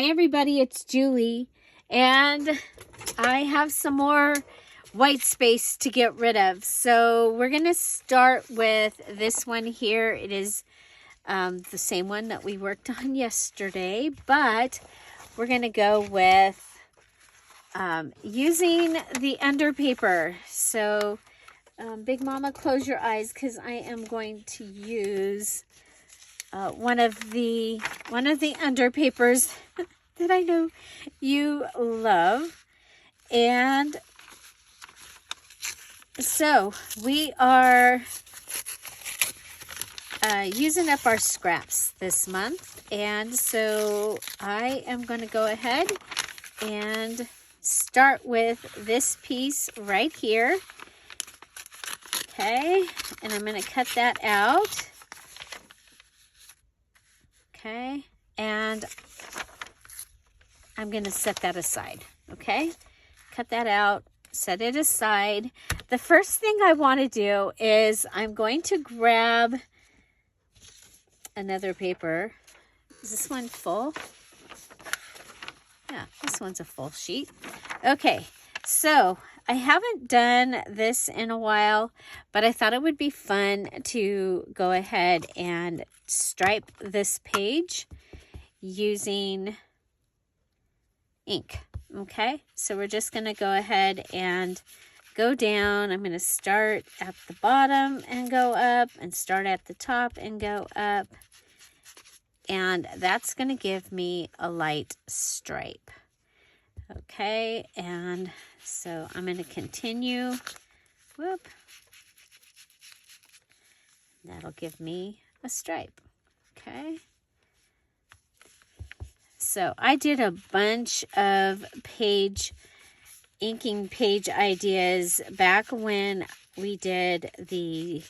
Hi everybody, it's Julie, and I have some more white space to get rid of. So we're going to start with this one here. It is the same one that we worked on yesterday, but we're going to go with using the under paper. So Big Mama, close your eyes because I am going to use one of the under papers that I know you love. And so we are using up our scraps this month, and so I am going to go ahead and start with this piece right here. Okay, and I'm going to cut that out. Okay, and I'm going to set that aside. Okay, cut that out, set it aside. The first thing I want to do is I'm going to grab another paper. Is this one full? Yeah, this one's a full sheet. Okay, so I haven't done this in a while, but I thought it would be fun to go ahead and stripe this page using ink. Okay, so we're just going to go ahead and go down. I'm going to start at the bottom and go up, and start at the top and go up, and that's going to give me a light stripe. Okay, and so I'm going to continue. Whoop. That'll give me a stripe. Okay. So I did a bunch of inking page ideas back when we did the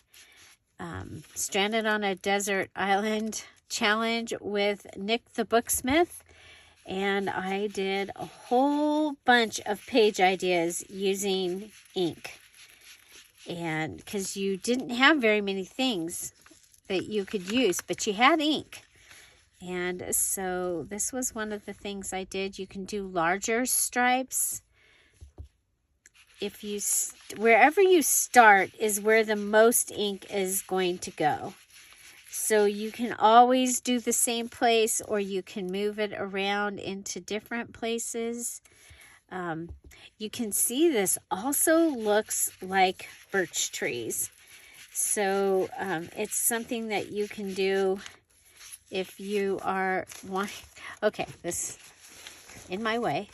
Stranded on a Desert Island challenge with Nick the Booksmith. And I did a whole bunch of page ideas using ink. And because you didn't have very many things that you could use, but you had ink. And so this was one of the things I did. You can do larger stripes. If you, wherever you start is where the most ink is going to go. So you can always do the same place, or you can move it around into different places. You can see this also looks like birch trees. So it's something that you can do if you are wanting. Okay, this in my way.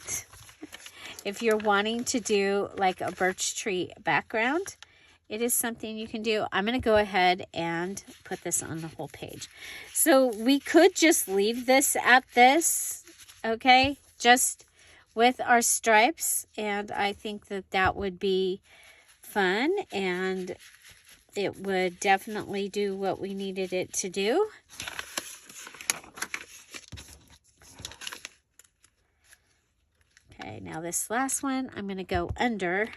If you're wanting to do like a birch tree background, it is something you can do. I'm going to go ahead and put this on the whole page. So we could just leave this at this, okay, just with our stripes. And I think that that would be fun, and it would definitely do what we needed it to do. Okay, now this last one, I'm going to go under.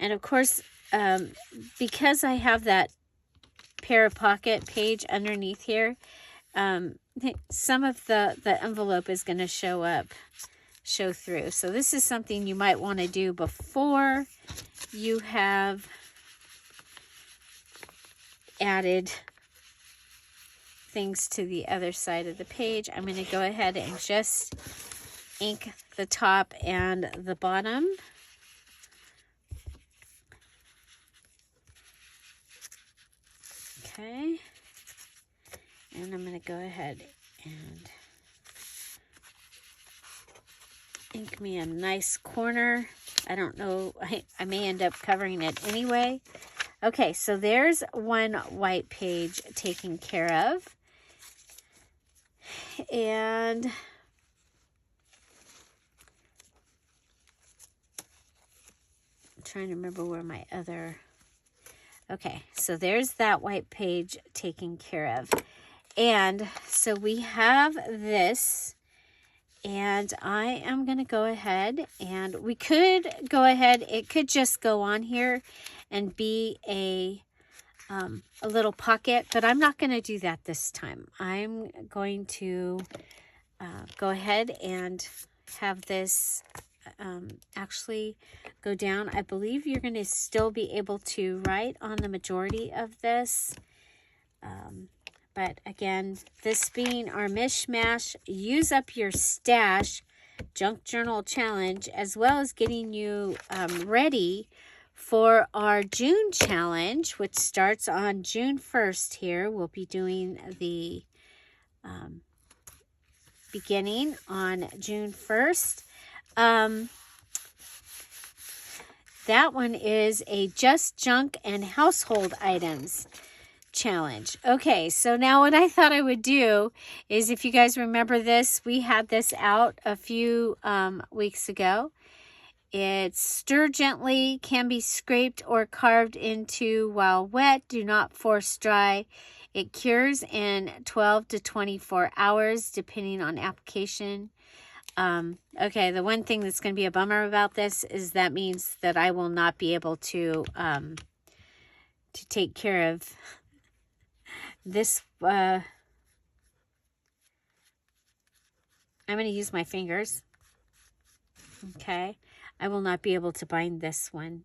And of course, because I have that pair of pocket page underneath here, some of the envelope is going to show through. So this is something you might want to do before you have added things to the other side of the page. I'm going to go ahead and just ink the top and the bottom. Okay, and I'm going to go ahead and ink me a nice corner. I don't know, I may end up covering it anyway. Okay, so there's one white page taken care of. And I'm trying to remember where my other... Okay, so there's that white page taken care of. And so we have this, and I am going to go ahead, and we could go ahead, it could just go on here and be a a little pocket, but I'm not going to do that this time. I'm going to go ahead and have this actually go down. I believe you're going to still be able to write on the majority of this. But again, this being our Mish Mash, use up your stash junk journal challenge, as well as getting you ready for our June challenge, which starts on June 1st here. We'll be doing the beginning on June 1st. That one is a just junk and household items challenge. Okay, so now what I thought I would do is, if you guys remember this, we had this out a few weeks ago. It's stir gently, can be scraped or carved into while wet. Do not force dry. It cures in 12 to 24 hours, depending on application. Okay, the one thing that's going to be a bummer about this is that means that I will not be able to take care of this. I'm going to use my fingers. Okay, I will not be able to bind this one,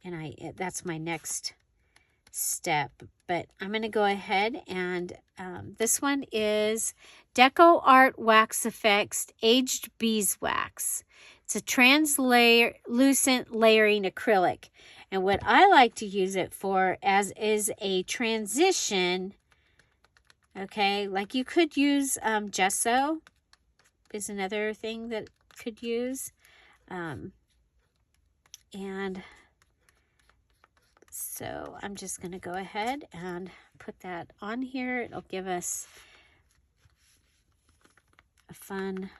and that's my next step. But I'm going to go ahead and this one is Deco Art Wax Effects Aged Beeswax. It's a translucent layering acrylic, and what I like to use it for is a transition. Okay, like you could use gesso is another thing that could use, and so I'm just going to go ahead and put that on here. It'll give us a fun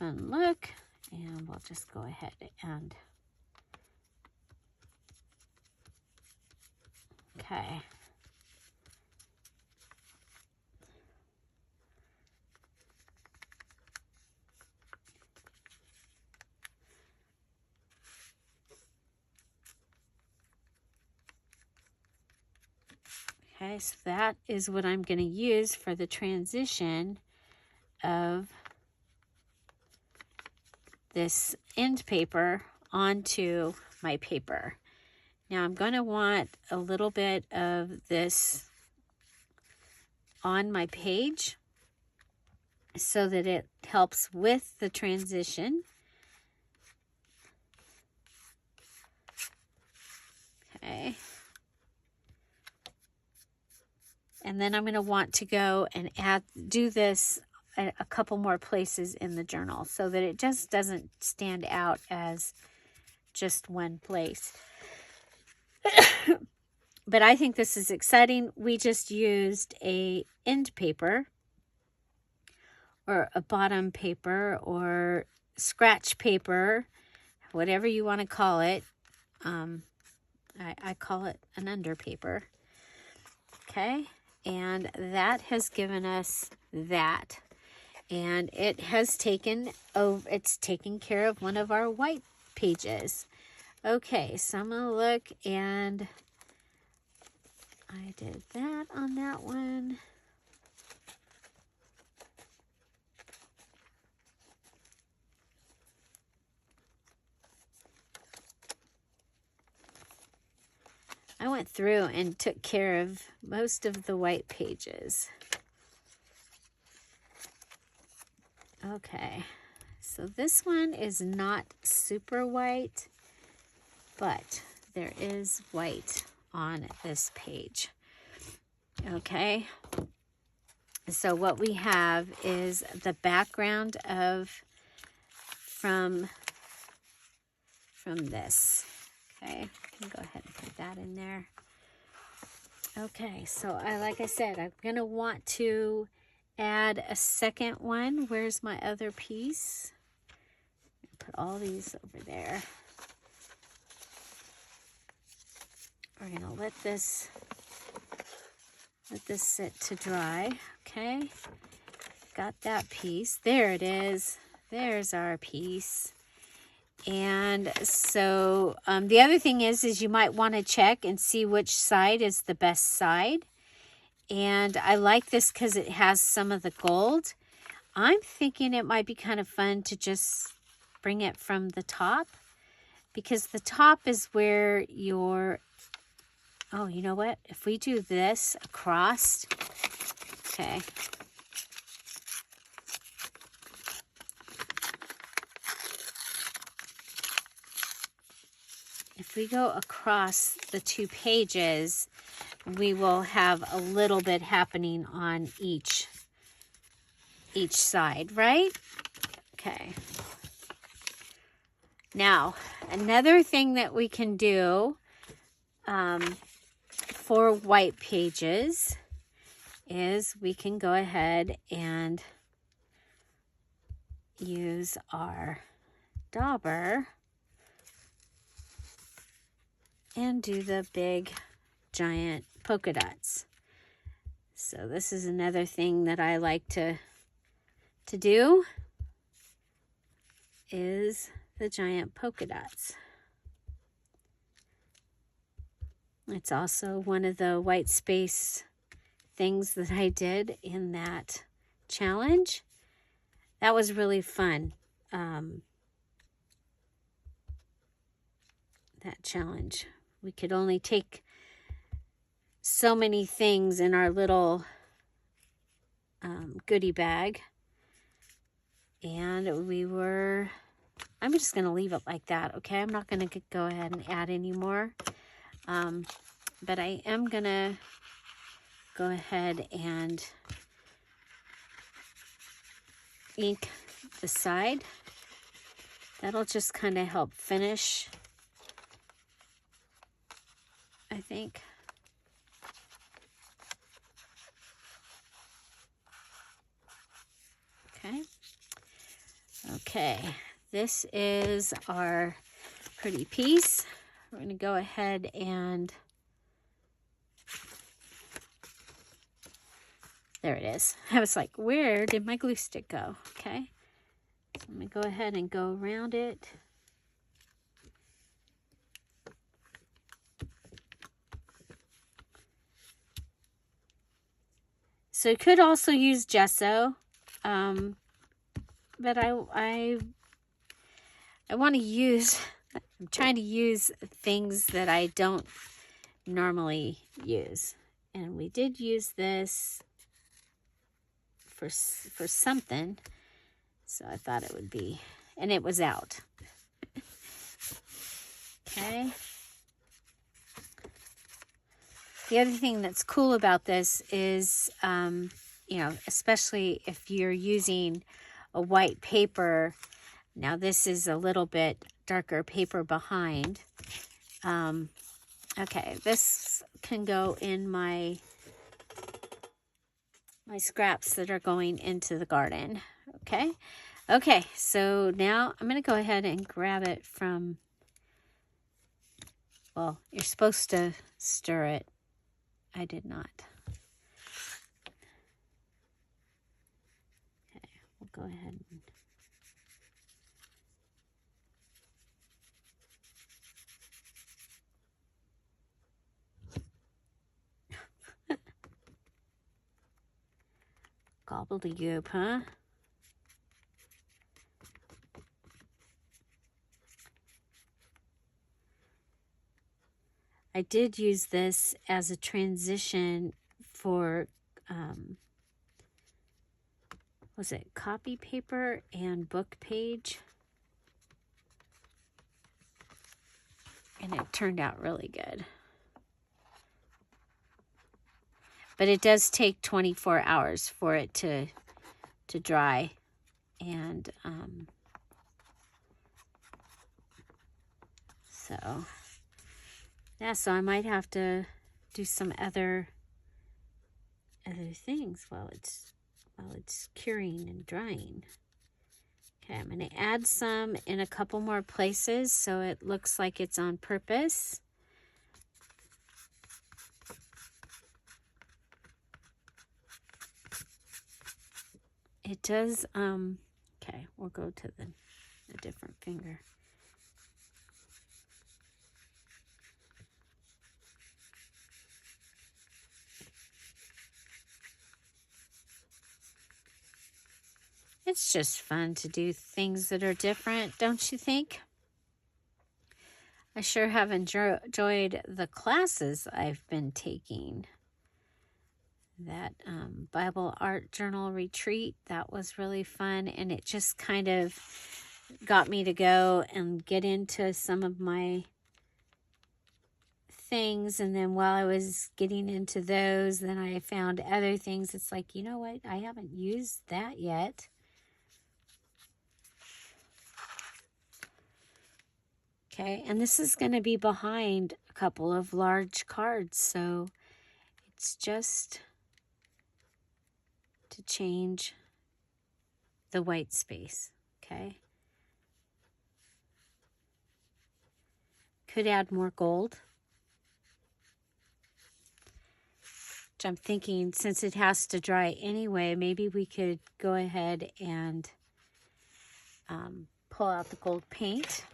look, and we'll just go ahead and okay. Okay, so that is what I'm going to use for the transition of this end paper onto my paper. Now I'm going to want a little bit of this on my page so that it helps with the transition. Okay. And then I'm going to want to go and do this a couple more places in the journal so that it just doesn't stand out as just one place. But I think this is exciting. We just used a end paper or a bottom paper or scratch paper, whatever you want to call it. I call it an under paper. Okay. And that has given us that. And it has taken care of one of our white pages. Okay, so I'm going to look, and I did that on that one. I went through and took care of most of the white pages. Okay, so this one is not super white, but there is white on this page. Okay, so what we have is the background from this. Okay, I can go ahead and put that in there. Okay, so like I said, I'm going to want to add a second one. Where's my other piece? Put all these over there. We're going to let this sit to dry. Okay, got that piece. There it is. There's our piece. And so the other thing is you might want to check and see which side is the best side. And I like this because it has some of the gold. I'm thinking it might be kind of fun to just bring it from the top, because the top is where your, oh, you know what? If we do this across, okay. If we go across the 2 pages, we will have a little bit happening on each side, right? Okay. Now, another thing that we can do for white pages is we can go ahead and use our dauber and do the big giant polka dots. So this is another thing that I like to do, is the giant polka dots. It's also one of the white space things that I did in that challenge. That was really fun. That challenge. We could only take so many things in our little goodie bag. And I'm just going to leave it like that, okay? I'm not going to go ahead and add any more. But I am going to go ahead and ink the side. That'll just kind of help finish, I think. Okay. Okay, this is our pretty piece. We're going to go ahead and, there it is. I was like, where did my glue stick go? Okay, so I'm going to go ahead and go around it. So you could also use gesso, but I want to use, I'm trying to use things that I don't normally use. And we did use this for something, so I thought it would be, and it was out. Okay. The other thing that's cool about this is, you know, especially if you're using a white paper. Now this is a little bit darker paper behind. Okay, this can go in my scraps that are going into the garden. Okay. Okay, so now I'm going to go ahead and grab it from, well, you're supposed to stir it. I did not. Okay, we'll go ahead and gobbledygook, huh? I did use this as a transition for, was it copy paper and book page? And it turned out really good. But it does take 24 hours for it to dry. And so, yeah, so I might have to do some other things while it's curing and drying. Okay, I'm going to add some in a couple more places so it looks like it's on purpose. It does, okay, we'll go to a different finger. It's just fun to do things that are different, don't you think? I sure have enjoyed the classes I've been taking. That Bible Art Journal retreat, that was really fun, and it just kind of got me to go and get into some of my things. And then while I was getting into those, then I found other things. It's like, you know what? I haven't used that yet. Okay, and this is going to be behind a couple of large cards, so it's just to change the white space, okay? Could add more gold. Which I'm thinking, since it has to dry anyway, maybe we could go ahead and pull out the gold paint.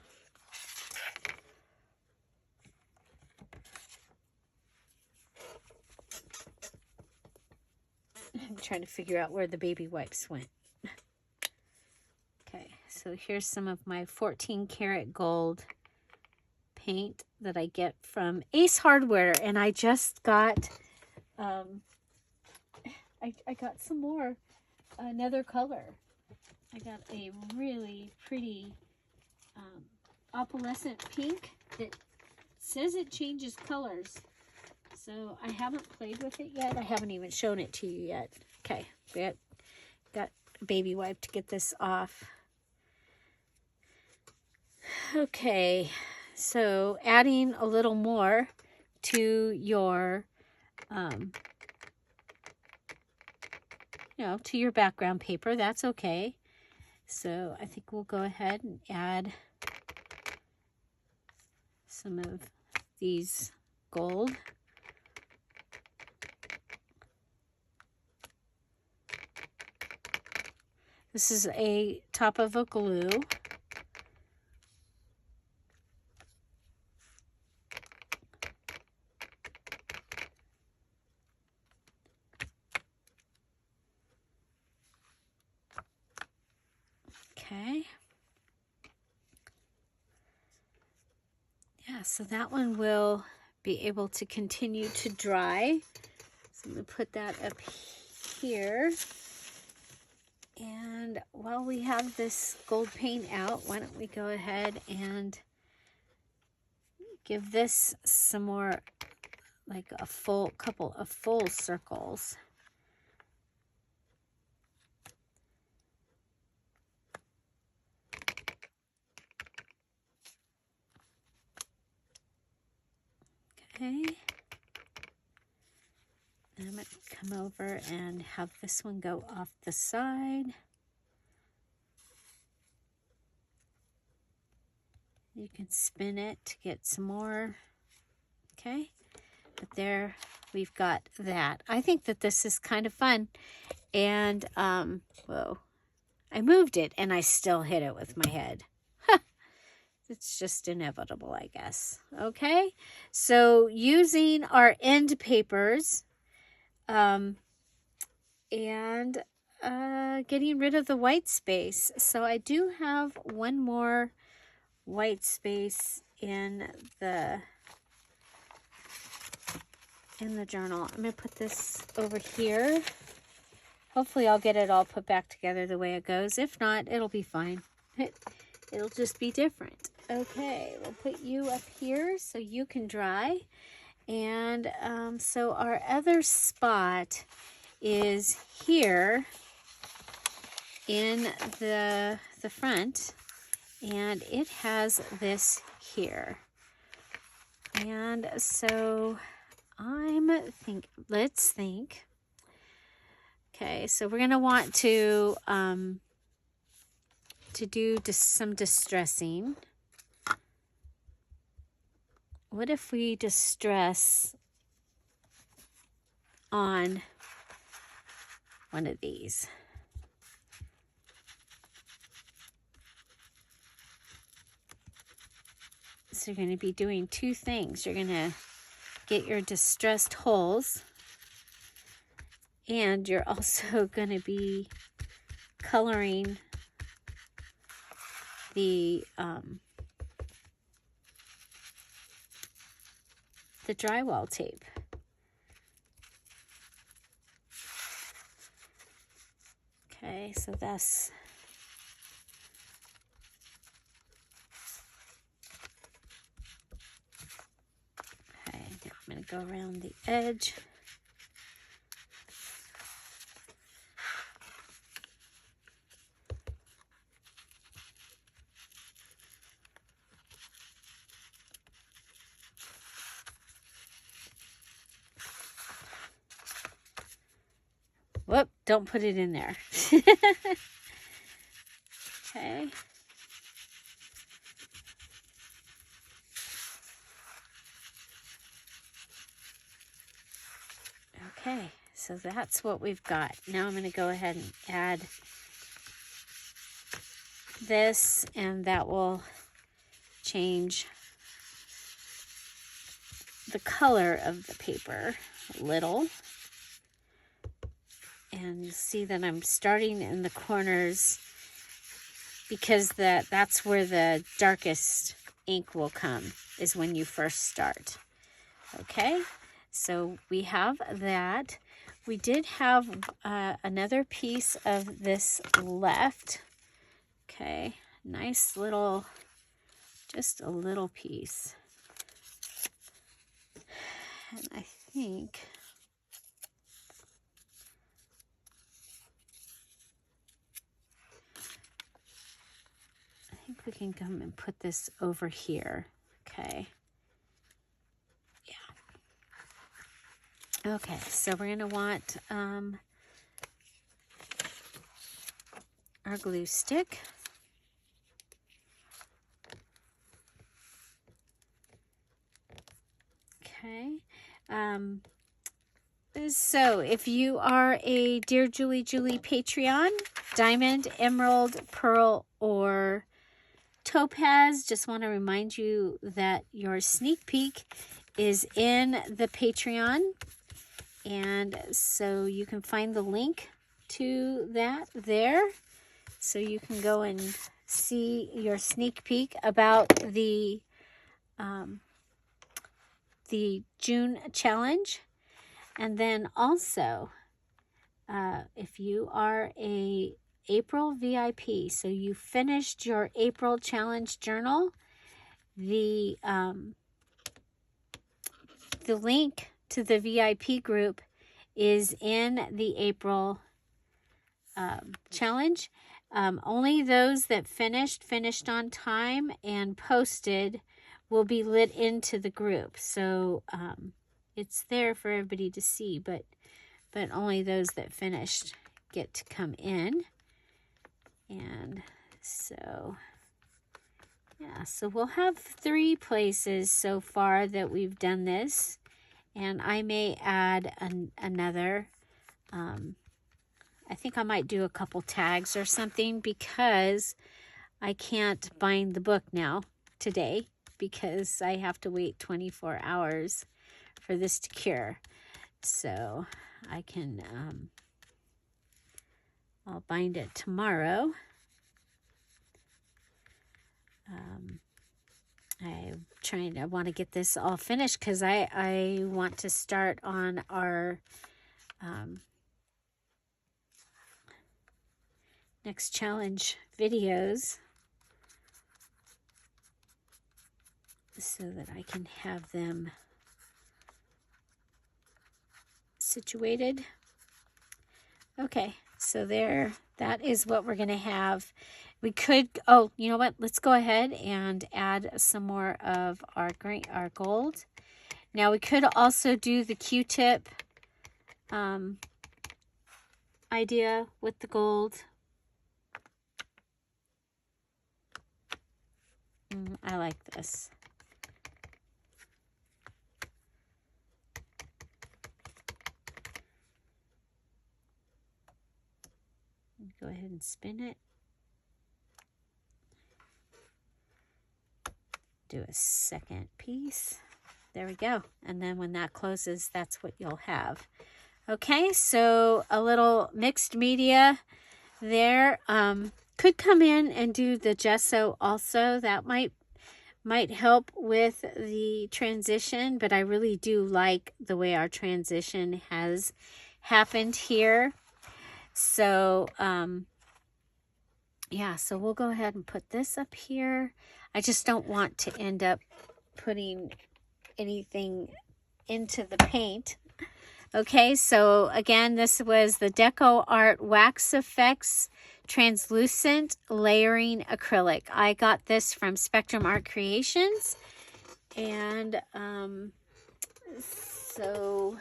I'm trying to figure out where the baby wipes went. Okay, so here's some of my 14 karat gold paint that I get from Ace Hardware, and I just got I got some more, another color. I got a really pretty opalescent pink that says it changes colors. So I haven't played with it yet. I haven't even shown it to you yet. Okay, we got a baby wipe to get this off. Okay, so adding a little more to your, to your background paper, that's okay. So I think we'll go ahead and add some of these gold. This is a top of a glue. Okay. Yeah, so that one will be able to continue to dry. So I'm going to put that up here. And while we have this gold paint out, why don't we go ahead and give this some more, like a couple of full circles. Okay. And I'm going to come over and have this one go off the side. You can spin it to get some more. Okay. But there we've got that. I think that this is kind of fun. And, whoa, I moved it and I still hit it with my head. It's just inevitable, I guess. Okay. So using our end papers, and getting rid of the white space. So I do have one more white space in the journal. I'm going to put this over here. Hopefully I'll get it all put back together the way it goes. If not, it'll be fine. It'll just be different. Okay, we'll put you up here so you can dry. And so our other spot is here in the front, and it has this here. And so let's think. Okay, so we're going to want to do some distressing. What if we distress on one of these? So you're going to be doing two things. You're going to get your distressed holes, and you're also going to be coloring the drywall tape. Okay, so that's okay. Now I'm going to go around the edge. Whoop, don't put it in there. Okay. Okay, so that's what we've got. Now I'm going to go ahead and add this, and that will change the color of the paper a little. And you'll see that I'm starting in the corners because that's where the darkest ink will come, is when you first start. Okay, so we have that. We did have another piece of this left. Okay, nice little, just a little piece. And I think we can come and put this over here. Okay. Yeah. Okay, so we're going to want our glue stick. Okay. So if you are a Dear Julie Patreon, diamond, emerald, pearl, or topaz, just want to remind you that your sneak peek is in the Patreon, and so you can find the link to that there, so you can go and see your sneak peek about the June challenge. And then also, if you are a April VIP, so you finished your April challenge journal, the link to the VIP group is in the April challenge. Only those that finished on time and posted will be lit into the group. So it's there for everybody to see, but only those that finished get to come in. And so, yeah, so we'll have 3 places so far that we've done this, and I may add another. I think I might do a couple tags or something, because I can't bind the book now today, because I have to wait 24 hours for this to cure. So I can, I'll bind it tomorrow. I want to get this all finished, because I want to start on our next challenge videos, so that I can have them situated. Okay, so there, that is what we're going to have. We could, oh, you know what? Let's go ahead and add some more of our gold. Now, we could also do the Q-tip idea with the gold. I like this. Go ahead and spin it. Do a second piece. There we go. And then when that closes, that's what you'll have. Okay, so a little mixed media there. Could come in and do the gesso also. That might help with the transition, but I really do like the way our transition has happened here. So, yeah, so we'll go ahead and put this up here. I just don't want to end up putting anything into the paint. Okay, so again, this was the Deco Art Wax Effects Translucent Layering Acrylic. I got this from Spectrum Art Creations. And so,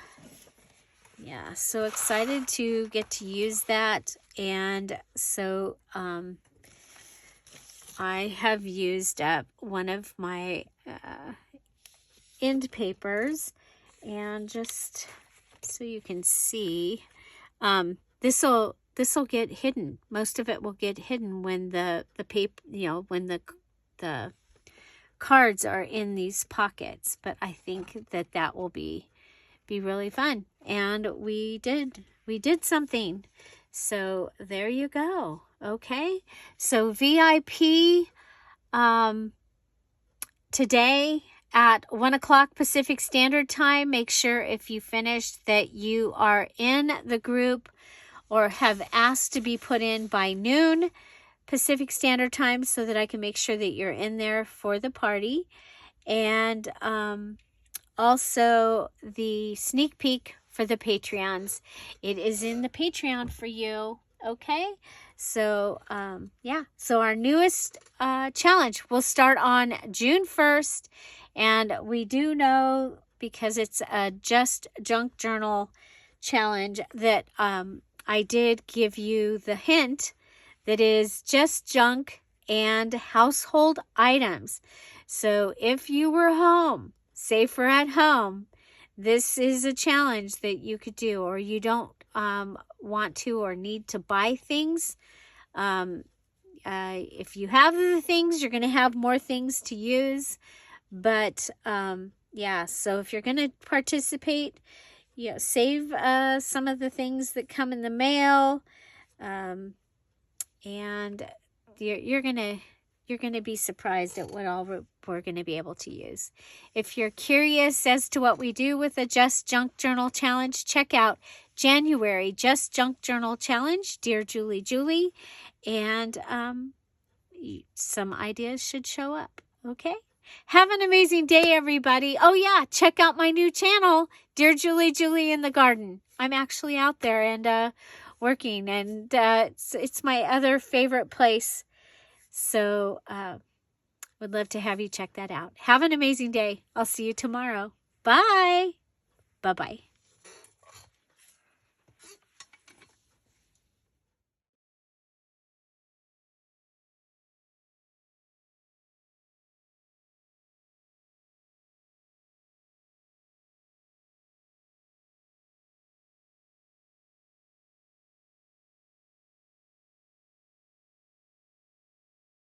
yeah, so excited to get to use that. And so I have used up one of my end papers, and just so you can see, this will get hidden. Most of it will get hidden when the paper, when the cards are in these pockets. But I think that will be really fun, and we did something. So there you go. Okay, so VIP today at 1 o'clock Pacific Standard Time. Make sure if you finished that you are in the group or have asked to be put in by noon Pacific Standard Time, so that I can make sure that you're in there for the party. And also the sneak peek for the Patreons. It is in the Patreon for you. Okay, so yeah, so our newest challenge will start on June 1st, and we do know, because it's a Just Junk Journal challenge, that I did give you the hint that is just junk and household items. So if you were home, safer at home, this is a challenge that you could do, or you don't want to or need to buy things. If you have the things, you're going to have more things to use. But yeah, so if you're going to participate, save some of the things that come in the mail, and you're gonna be surprised at what all we're gonna be able to use. If you're curious as to what we do with the Just Junk Journal Challenge, check out January Just Junk Journal Challenge, Dear Julie Julie, and some ideas should show up. Okay, have an amazing day, everybody. Oh yeah, check out my new channel, Dear Julie Julie in the Garden. I'm actually out there and working, and it's my other favorite place. So would love to have you check that out. Have an amazing day. I'll see you tomorrow. Bye. Bye-bye.